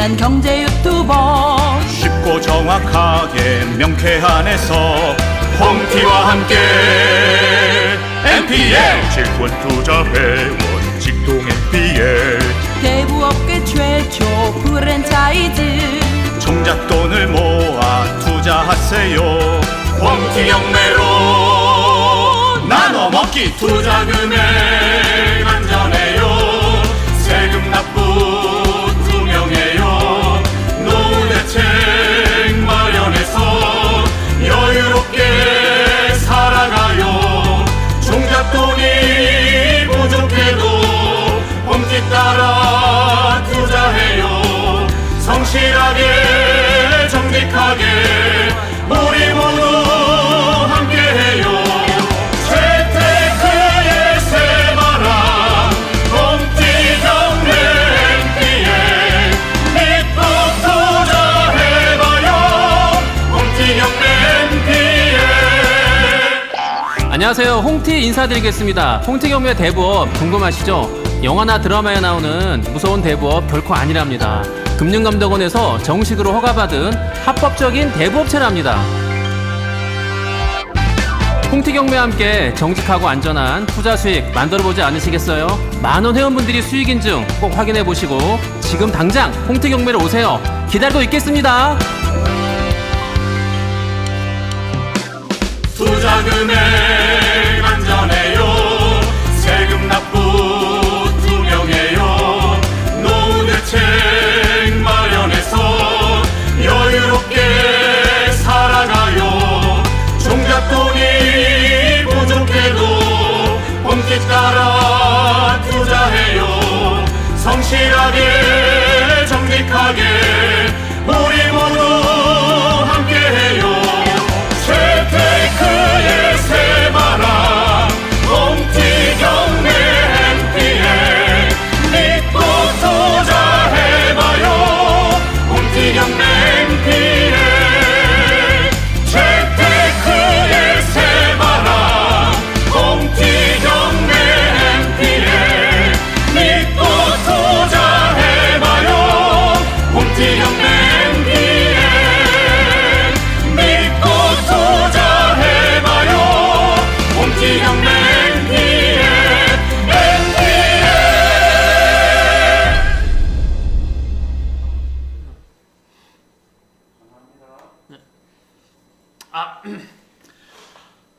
유명한 경제 유튜버. 쉽고 정확하게 명쾌한 해석 홍티와 함께 NPL 직권 투자 회원 직동 NPL 대부업계 최초 프랜차이즈. 정작 돈을 모아 투자하세요. 홍티 경매로 나눠 먹기 투자 금액 안전해요. 세금 납부 투명해요. 노후 대책 마련해서 여유롭게 살아가요. 정작 돈이 부족해도 홍티 따라 투자해요. 성실하게 정직하게 우리 모두 함께해요. 재테크의 새바람 홍티 경매 NPL 믿고 투자해봐요. 홍티 경매 NPL. 안녕하세요, 홍티 인사드리겠습니다. 홍티 경매 대부업 궁금하시죠? 영화나 드라마에 나오는 무서운 대부업 결코 아니랍니다. 금융감독원에서 정식으로 허가받은 합법적인 대부업체랍니다. 홍티 경매와 함께 정직하고 안전한 투자 수익 만들어보지 않으시겠어요? 많은 회원분들이 수익 인증 꼭 확인해보시고 지금 당장 홍티 경매로 오세요. 기다리고 있겠습니다. 투자 금액 안전해요. 세금 납부 투명해요. 노후 대책 마련해서 여유롭게 살아가요. 정작 돈이 부족해도 홍티 따라 투자해요. 성실하게 정직하게 우리 모두 함께해요. 재테크의 새바람 홍티 경매 NPL 믿고 투자해봐요. 홍티 경매 NPL 재테크의 새바람 홍티 경매 NPL 믿고 투자해봐요. 홍티 경매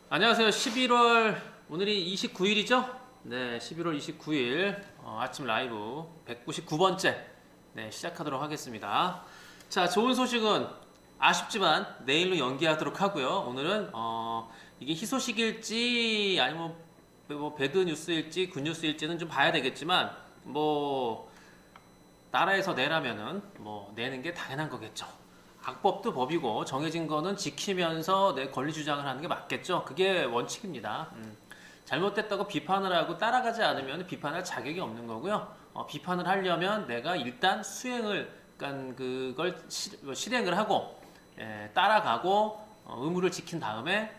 안녕하세요. 11월 오늘이 29일이죠? 네, 11월 29일 아침 라이브 199번째 시작하도록 하겠습니다. 자, 좋은 소식은 아쉽지만 내일로 연기하도록 하고요. 오늘은 이게 희소식일지 아니면 뭐 배드 뉴스일지 굿 뉴스일지는 좀 봐야 되겠지만 뭐 나라에서 내라면은 뭐 내는 게 당연한 거겠죠. 악법도 법이고 정해진 거는 지키면서 내 권리 주장을 하는 게 맞겠죠. 그게 원칙입니다. 잘못됐다고 비판을 하고 따라가지 않으면 비판할 자격이 없는 거고요. 비판을 하려면 내가 일단 수행을, 그러니까 그걸 실행을 하고 따라가고 의무를 지킨 다음에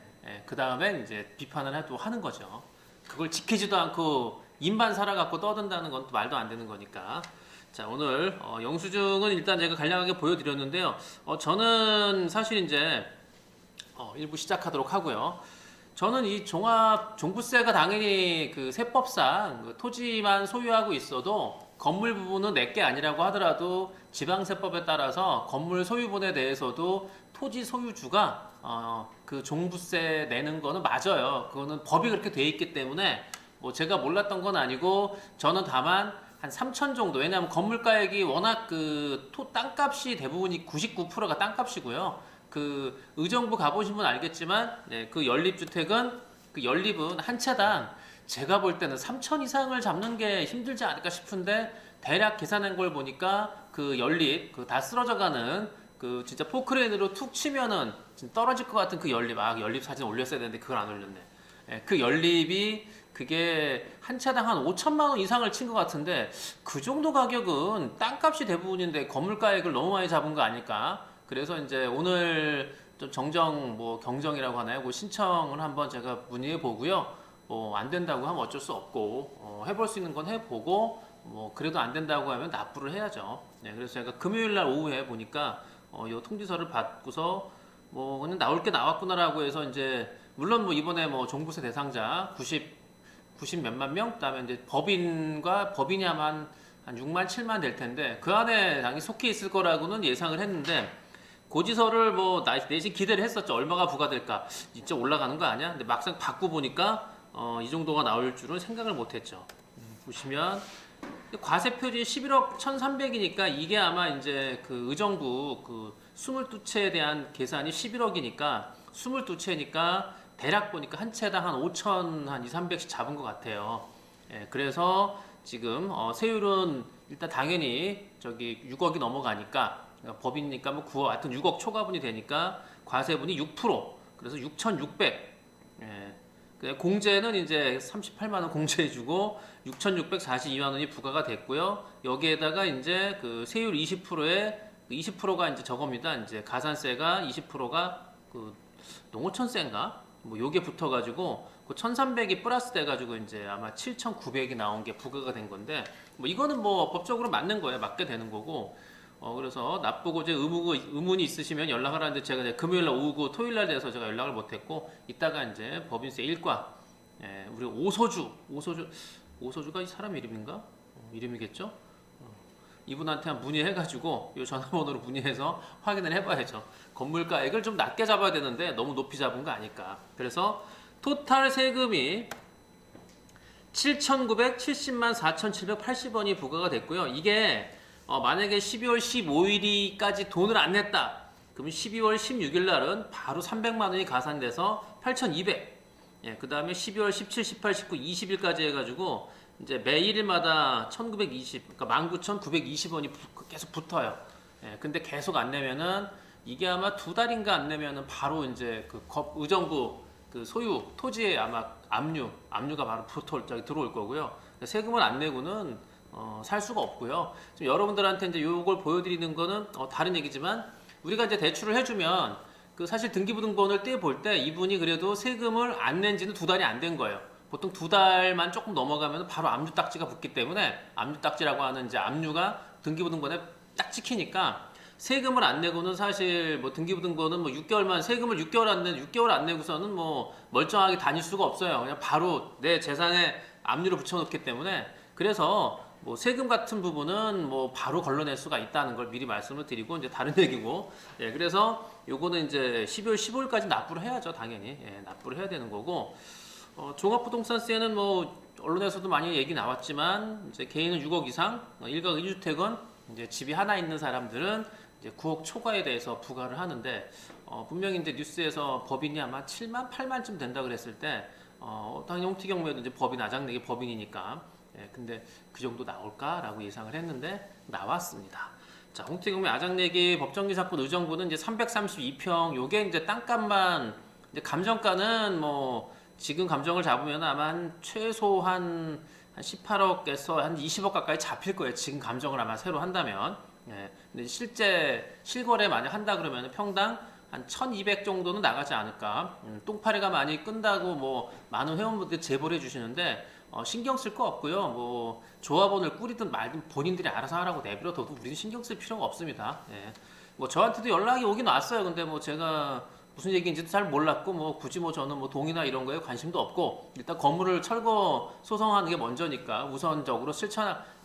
그 다음에 이제 비판을 해도 하는 거죠. 그걸 지키지도 않고 입만 살아갖고 떠든다는 건 또 말도 안 되는 거니까. 자, 오늘 영수증은 일단 제가 간략하게 보여드렸는데요. 저는 사실 이제 일부 시작하도록 하고요. 저는 이 종부세가 당연히 그 세법상 그 토지만 소유하고 있어도 건물 부분은 내게 아니라고 하더라도 지방세법에 따라서 건물 소유분에 대해서도 토지 소유주가 그 종부세 내는 거는 맞아요. 그거는 법이 그렇게 돼 있기 때문에 뭐 제가 몰랐던 건 아니고 저는 다만 한 3천 정도, 왜냐하면 건물가액이 워낙 그 땅값이 대부분이 99%가 땅값이고요. 그 의정부 가보신 분 알겠지만 그 연립주택은 그 연립은 한 채당 제가 볼 때는 3천 이상을 잡는 게 힘들지 않을까 싶은데 대략 계산한 걸 보니까 그 연립 그 다 쓰러져가는 그 진짜 포크레인으로 툭 치면은 떨어질 것 같은 그 연립, 연립 사진 올렸어야 되는데 그걸 안 올렸네. 그 연립이 그게 한 채당 한 5천만 원 이상을 친 것 같은데 그 정도 가격은 땅값이 대부분인데 건물가액을 너무 많이 잡은 거 아닐까? 그래서 이제 오늘 좀 정정 뭐 경정이라고 하나요? 그 신청을 한번 제가 문의해 보고요. 안 된다고 하면 어쩔 수 없고 해볼 수 있는 건 해보고 뭐 그래도 안 된다고 하면 납부를 해야죠. 네, 그래서 제가 금요일 날 오후에 보니까 요 통지서를 받고서 뭐 그냥 나올 게 나왔구나라고 해서 이제 물론 뭐 이번에 뭐 종부세 대상자 90 몇만 명, 그다음에 이제 법인과 법인이 아마 한 6만 7만 될 텐데 그 안에 당연히 속해 있을 거라고는 예상을 했는데 고지서를 뭐 내심 기대를 했었죠. 얼마가 부과될까? 진짜 올라가는 거 아니야? 근데 막상 받고 보니까 이 정도가 나올 줄은 생각을 못했죠. 보시면 과세 표지 11억 1,300이니까 이게 아마 이제 그 의정부 그 22채에 대한 계산이 11억이니까 22채니까 대략 보니까 한 채당 한 5천 한 2, 300씩 잡은 것 같아요. 예, 그래서 지금 세율은 일단 당연히 저기 6억이 넘어가니까 법이니까 뭐 9억 하여튼 6억 초과분이 되니까 과세분이 6% 그래서 6,600. 예. 공제는 이제 38만 원 공제해주고 6,642만 원이 부과가 됐고요. 여기에다가 이제 그 세율 20%에 20%가 이제 저겁니다. 이제 가산세가 20%가 그 농어촌세인가? 뭐 요게 붙어가지고 그 1,300이 플러스 돼가지고 이제 아마 7,900이 나온 게 부과가 된 건데 뭐 이거는 뭐 법적으로 맞는 거예요. 맞게 되는 거고. 그래서 납부고제 의문이 있으시면 연락하라는데 제가 이제 금요일날 오고 토요일날 돼서 제가 연락을 못했고 이따가 이제 법인세 1과 우리 오소주가 이 사람 이름인가? 이름이겠죠? 이분한테 한 문의해가지고 이 전화번호로 문의해서 확인을 해봐야죠. 건물가액을 좀 낮게 잡아야 되는데 너무 높이 잡은 거 아닐까. 그래서 토탈 세금이 7,970만 4,780원이 부과가 됐고요. 이게 만약에 12월 15일이까지 돈을 안 냈다. 그럼 12월 16일 날은 바로 300만 원이 가산돼서 8,200. 예, 그 다음에 12월 17, 18, 19, 20일까지 해가지고 이제 매일마다 1,920, 그러니까 19,920원이 계속 붙어요. 예, 근데 계속 안 내면은 이게 아마 2달인가 안 내면은 바로 이제 그 의정부 그 소유 토지에 아마 압류가 바로 들어올 거고요. 세금을 안 내고는 살 수가 없고요. 지금 여러분들한테 이제 요걸 보여드리는 거는 다른 얘기지만 우리가 이제 대출을 해주면 그 사실 등기부등본을 떼볼 때 이분이 그래도 세금을 안 낸 지는 2달이 안 된 거예요. 보통 2달만 조금 넘어가면 바로 압류 딱지가 붙기 때문에 압류 딱지라고 하는 이제 압류가 등기부등본에 딱 찍히니까 세금을 안 내고는 사실 뭐 등기부등본은 뭐 6개월만 세금을 6개월 안 내고서는 뭐 멀쩡하게 다닐 수가 없어요. 그냥 바로 내 재산에 압류를 붙여놓기 때문에 그래서 뭐 세금 같은 부분은 뭐 바로 걸러낼 수가 있다는 걸 미리 말씀을 드리고 이제 다른 얘기고 예 그래서 요거는 이제 12월 15일까지 납부를 해야죠 당연히 예, 납부를 해야 되는 거고 종합부동산세는 뭐 언론에서도 많이 얘기 나왔지만 이제 개인은 6억 이상 1가 1주택은 이제 집이 하나 있는 사람들은 이제 9억 초과에 대해서 부과를 하는데 분명히 이제 뉴스에서 법인이 아마 7만 8만쯤 된다 그랬을 때 당연히 홍티 경우에도 이제 법인 아장내기 법인이니까 예, 근데 그 정도 나올까라고 예상을 했는데 나왔습니다. 자, 홍티 경매 아장내기 법정기 사건 의정부는 이제 332평 요게 이제 땅값만 이제 감정가는 뭐 지금 감정을 잡으면 아마 최소 한 18억에서 한 20억 가까이 잡힐 거예요. 지금 감정을 아마 새로 한다면. 예. 근데 실제 실거래 만약 한다 그러면 평당 한 1,200 정도는 나가지 않을까. 똥파리가 많이 끈다고 뭐 많은 회원분들이 제보를 해주시는데 신경 쓸 거 없고요. 뭐 조합원을 꾸리든 말든 본인들이 알아서 하라고 내버려둬도 우리는 신경 쓸 필요가 없습니다. 예. 뭐 저한테도 연락이 오긴 왔어요. 근데 뭐 제가 무슨 얘기인지도 잘 몰랐고 뭐 굳이 뭐 저는 뭐 동의나 이런 거에 관심도 없고 일단 건물을 철거 소송하는 게 먼저니까 우선적으로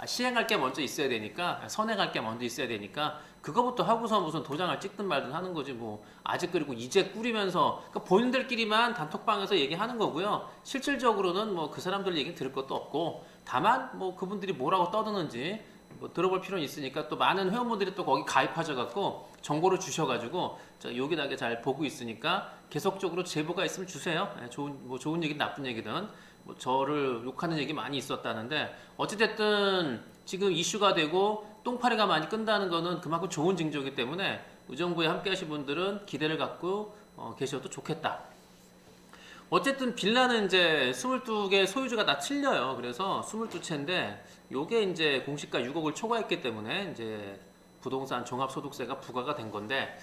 시행할 게 먼저 있어야 되니까 선행할 게 먼저 있어야 되니까 그거부터 하고서 무슨 도장을 찍든 말든 하는 거지 뭐 아직 그리고 이제 꾸리면서 그러니까 본인들끼리만 단톡방에서 얘기하는 거고요. 실질적으로는 뭐 그 사람들 얘기 들을 것도 없고 다만 뭐 그분들이 뭐라고 떠드는지 뭐 들어볼 필요는 있으니까 또 많은 회원분들이 또 거기 가입하셔갖고 정보를 주셔가지고 요긴하게 잘 보고 있으니까 계속적으로 제보가 있으면 주세요. 예, 좋은 얘기든 나쁜 얘기든 뭐 저를 욕하는 얘기 많이 있었다는데 어찌됐든 지금 이슈가 되고 똥파리가 많이 끈다는 거는 그만큼 좋은 징조이기 때문에 의정부에 함께하신 분들은 기대를 갖고 계셔도 좋겠다. 어쨌든 빌라는 이제 22개 소유주가 다 틀려요. 그래서 22채인데 요게 이제 공시가 6억을 초과했기 때문에 이제 부동산 종합소득세가 부과가 된 건데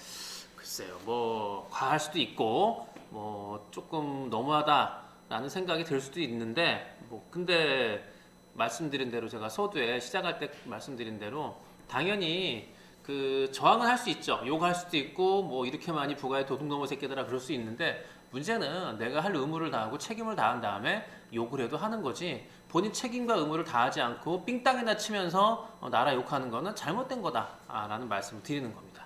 글쎄요. 뭐 과할 수도 있고 뭐 조금 너무하다라는 생각이 들 수도 있는데 뭐 근데 말씀드린 대로 제가 서두에 시작할 때 말씀드린 대로 당연히 그 저항은 할 수 있죠. 욕할 수도 있고 뭐 이렇게 많이 부가에 도둑 넘어 새끼들아 그럴 수 있는데 문제는 내가 할 의무를 다하고 책임을 다한 다음에 욕을 해도 하는 거지 본인 책임과 의무를 다하지 않고 삥땅이나 치면서 나라 욕하는 거는 잘못된 거다라는 말씀을 드리는 겁니다.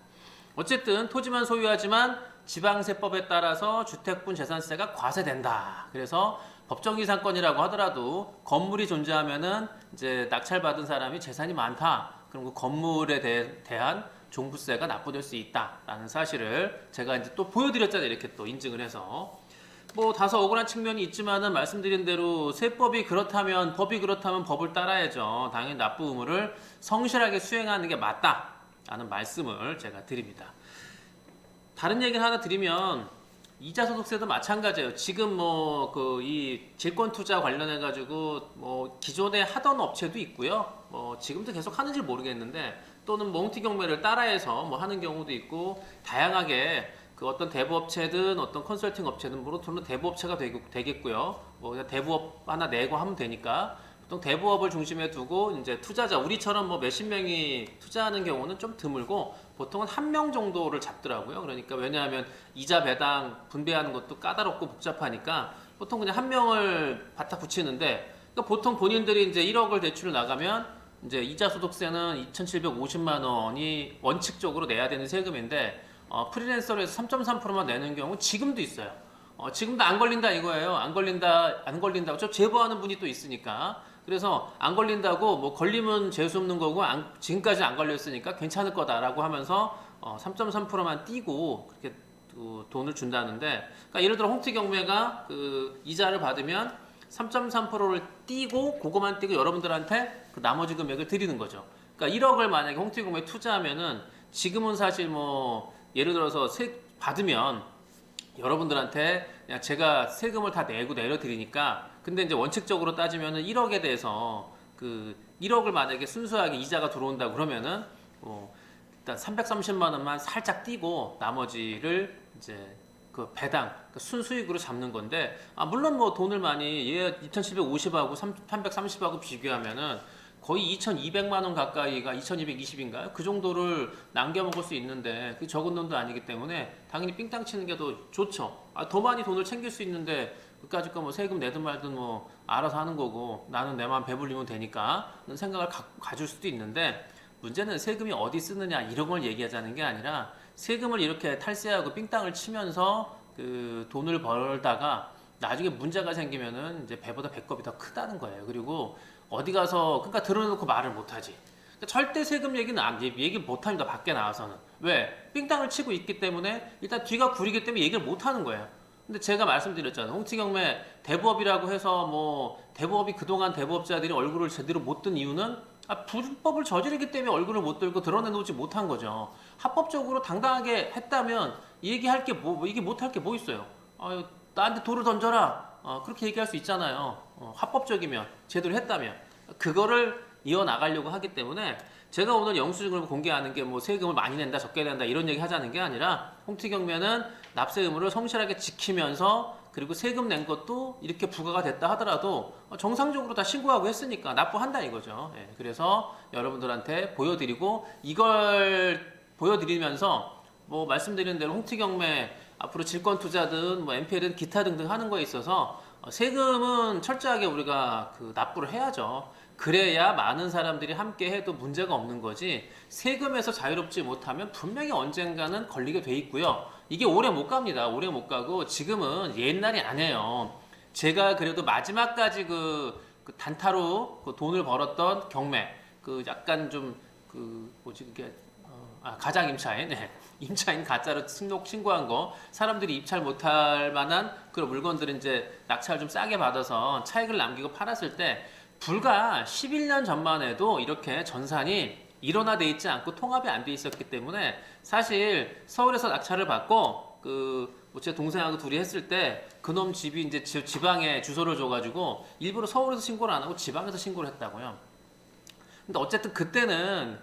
어쨌든 토지만 소유하지만 지방세법에 따라서 주택분 재산세가 과세된다. 그래서 법정이상권이라고 하더라도 건물이 존재하면은 이제 낙찰받은 사람이 재산이 많다. 그럼 그 건물에 대한 종부세가 납부될 수 있다라는 사실을 제가 이제 또 보여드렸잖아요. 이렇게 또 인증을 해서 뭐 다소 억울한 측면이 있지만은 말씀드린 대로 세법이 그렇다면 법이 그렇다면 법을 따라야죠. 당연히 납부 의무를 성실하게 수행하는 게 맞다라는 말씀을 제가 드립니다. 다른 얘기를 하나 드리면 이자소득세도 마찬가지예요. 지금 뭐 그 이 질권 투자 관련해 가지고 뭐 기존에 하던 업체도 있고요. 뭐 지금도 계속 하는지 모르겠는데 또는 몽티 경매를 따라해서 뭐 하는 경우도 있고 다양하게 그 어떤 대부업체든 어떤 컨설팅 업체든 보통은 대부업체가 되겠고요. 뭐 그냥 대부업 하나 내고 하면 되니까 보통 대부업을 중심에 두고 이제 투자자 우리처럼 뭐 몇십 명이 투자하는 경우는 좀 드물고 보통은 한 명 정도를 잡더라고요. 그러니까 왜냐하면 이자 배당 분배하는 것도 까다롭고 복잡하니까 보통 그냥 한 명을 바짝 붙이는데 그러니까 보통 본인들이 이제 1억을 대출을 나가면 이제 이자 소득세는 2,750만 원이 원칙적으로 내야 되는 세금인데 프리랜서로 해서 3.3%만 내는 경우 지금도 있어요. 지금도 안 걸린다 이거예요. 안 걸린다고 저 제보하는 분이 또 있으니까. 그래서 안 걸린다고 뭐 걸리면 재수 없는 거고 지금까지 안 걸렸으니까 괜찮을 거다라고 하면서 3.3%만 띄고 그렇게 돈을 준다는데 그러니까 예를 들어 홍티 경매가 그 이자를 받으면 3.3%를 띄고 그거만 띄고 여러분들한테 그 나머지 금액을 드리는 거죠. 그러니까 1억을 만약에 홍티 경매에 투자하면은 지금은 사실 뭐 예를 들어서 받으면 여러분들한테 그냥 제가 세금을 다 내고 내려드리니까 근데 이제 원칙적으로 따지면은 1억에 대해서 그 1억을 만약에 순수하게 이자가 들어온다 그러면은 일단 330만 원만 살짝 띄고 나머지를 이제 그 배당 그 순수익으로 잡는 건데 물론 뭐 돈을 많이 얘 2,750하고 330하고 비교하면은 거의 2,200만 원 가까이가 2,220인가요? 그 정도를 남겨 먹을 수 있는데 그 적은 돈도 아니기 때문에 당연히 삥땅 치는 게 더 좋죠. 더 많이 돈을 챙길 수 있는데 그까짓 거 뭐 세금 내든 말든 뭐 알아서 하는 거고 나는 내 마음 배불리면 되니까 생각을 가질 수도 있는데 문제는 세금이 어디 쓰느냐 이런 걸 얘기하자는 게 아니라 세금을 이렇게 탈세하고 삥땅을 치면서 그 돈을 벌다가 나중에 문제가 생기면은 이제 배보다 배꼽이 더 크다는 거예요. 그리고 어디 가서 그러니까 드러놓고 말을 못하지. 그러니까 절대 세금 얘기는 얘기 못합니다. 밖에 나와서는. 왜? 삥땅을 치고 있기 때문에 일단 뒤가 구리기 때문에 얘기를 못하는 거예요. 근데 제가 말씀드렸잖아요. 홍티 경매 대부업이라고 해서 뭐 대부업이 그동안 대부업자들이 얼굴을 제대로 못 든 이유는 불법을 저지르기 때문에 얼굴을 못 들고 드러내놓지 못한 거죠. 합법적으로 당당하게 했다면 얘기할 게 이게 못할 게 뭐 있어요? 나한테 돌을 던져라. 그렇게 얘기할 수 있잖아요. 합법적이면 제대로 했다면 그거를 이어나가려고 하기 때문에 제가 오늘 영수증을 공개하는 게 뭐 세금을 많이 낸다 적게 낸다 이런 얘기 하자는 게 아니라 홍티 경매는 납세 의무를 성실하게 지키면서 그리고 세금 낸 것도 이렇게 부과가 됐다 하더라도 정상적으로 다 신고하고 했으니까 납부한다 이거죠. 예, 그래서 여러분들한테 보여드리고 이걸 보여드리면서 뭐 말씀드린 대로 홍티 경매 앞으로 질권 투자든 뭐 NPL은 기타 등등 하는 거에 있어서 세금은 철저하게 우리가 그 납부를 해야죠. 그래야 많은 사람들이 함께 해도 문제가 없는 거지 세금에서 자유롭지 못하면 분명히 언젠가는 걸리게 돼 있고요. 이게 오래 못 갑니다. 오래 못 가고 지금은 옛날이 아니에요. 제가 그래도 마지막까지 그 단타로 그 돈을 벌었던 경매 그 약간 좀 그 뭐지 그게 가장 임차인 임차인 가짜로 등록 신고한 거 사람들이 입찰 못할 만한 그런 물건들은 이제 낙찰 좀 싸게 받아서 차익을 남기고 팔았을 때 불과 11년 전만 해도 이렇게 전산이 일원화돼 있지 않고 통합이 안 돼 있었기 때문에 사실 서울에서 낙찰을 받고 제 동생하고 둘이 했을 때 그놈 집이 이제 지방에 주소를 줘가지고 일부러 서울에서 신고를 안 하고 지방에서 신고를 했다고요. 근데 어쨌든 그때는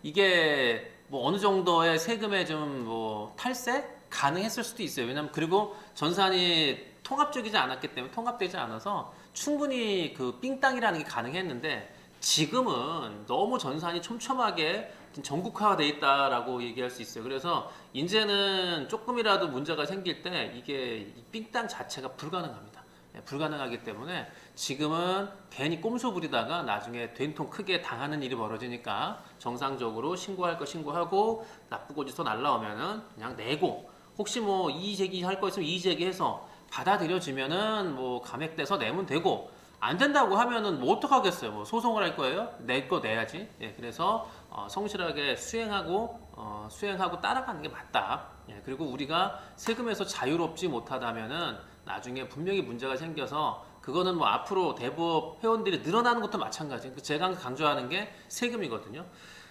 이게 뭐 어느 정도의 세금의 좀 뭐 탈세 가능했을 수도 있어요. 왜냐면 그리고 전산이 통합적이지 않았기 때문에 통합되지 않아서 충분히 그 삥땅이라는 게 가능했는데 지금은 너무 전산이 촘촘하게 전국화가 돼 있다라고 얘기할 수 있어요. 그래서 이제는 조금이라도 문제가 생길 때 이게 이 삥땅 자체가 불가능합니다. 불가능하기 때문에 지금은 괜히 꼼수 부리다가 나중에 된통 크게 당하는 일이 벌어지니까 정상적으로 신고할 거 신고하고 나쁘고 지서 날라오면은 그냥 내고, 혹시 뭐 이의 제기할 거 있으면 이의 제기해서 받아들여지면은 뭐 감액돼서 내면 되고, 안 된다고 하면은 뭐 어떡하겠어요. 뭐 소송을 할 거예요? 낼 거 내야지. 예, 그래서 성실하게 수행하고 따라가는 게 맞다. 예, 그리고 우리가 세금에서 자유롭지 못하다면은 나중에 분명히 문제가 생겨서 그거는 뭐 앞으로 대부업 회원들이 늘어나는 것도 마찬가지예요. 제가 강조하는 게 세금이거든요.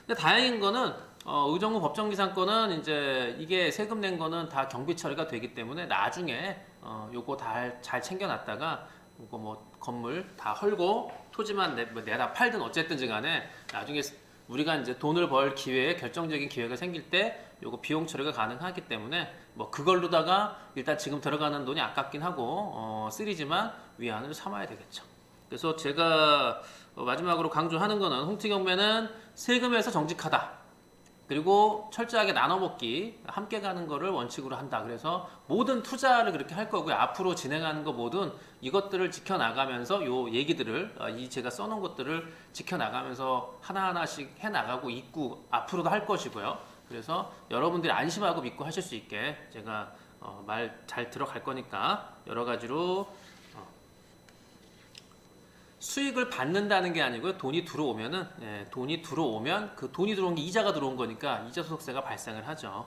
근데 다행인 거는 의정부 법정기상권은 이제 이게 세금 낸 거는 다 경비 처리가 되기 때문에 나중에 요거 다 잘 챙겨놨다가 이거 뭐 건물 다 헐고 토지만 내다 팔든 어쨌든지 간에 나중에 우리가 이제 돈을 벌 기회에 결정적인 기회가 생길 때 요거 비용 처리가 가능하기 때문에 뭐 그걸로다가 일단 지금 들어가는 돈이 아깝긴 하고 쓰리지만 위안을 삼아야 되겠죠. 그래서 제가 마지막으로 강조하는 거는 홍티경매는 세금에서 정직하다. 그리고 철저하게 나눠먹기, 함께 가는 거를 원칙으로 한다. 그래서 모든 투자를 그렇게 할 거고요. 앞으로 진행하는 거 모든 이것들을 지켜나가면서 요 얘기들을, 이 제가 써놓은 것들을 지켜나가면서 하나하나씩 해나가고 있고 앞으로도 할 것이고요. 그래서 여러분들이 안심하고 믿고 하실 수 있게 제가 말 잘 들어갈 거니까 여러 가지로 수익을 받는다는 게 아니고요. 돈이 들어오면은, 돈이 들어오면 그 돈이 들어온 게 이자가 들어온 거니까 이자 소득세가 발생을 하죠.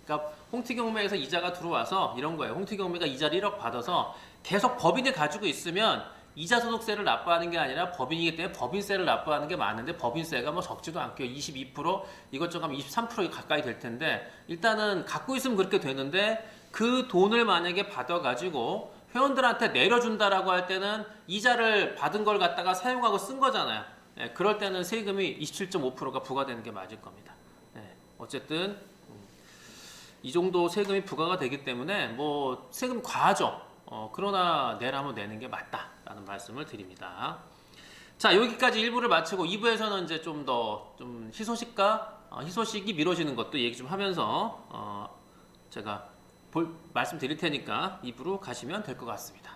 그러니까 홍티경매에서 이자가 들어와서 이런 거예요. 홍티경매가 이자를 1억 받아서 계속 법인이 가지고 있으면 이자 소득세를 납부하는 게 아니라 법인이기 때문에 법인세를 납부하는 게 맞는데 법인세가 뭐 적지도 않고요. 22% 이것저것 하면 23% 가까이 될 텐데 일단은 갖고 있으면 그렇게 되는데 그 돈을 만약에 받아가지고 회원들한테 내려준다라고 할 때는 이자를 받은 걸 갖다가 사용하고 쓴 거잖아요. 그럴 때는 세금이 27.5%가 부과되는 게 맞을 겁니다. 어쨌든 이 정도 세금이 부과가 되기 때문에 뭐 세금 과하죠. 그러나 내라면 내는 게 맞다라는 말씀을 드립니다. 자, 여기까지 1부를 마치고 2부에서는 이제 좀 더 희소식이 미뤄지는 것도 얘기 좀 하면서 제가 말씀드릴 테니까 2부로 가시면 될 것 같습니다.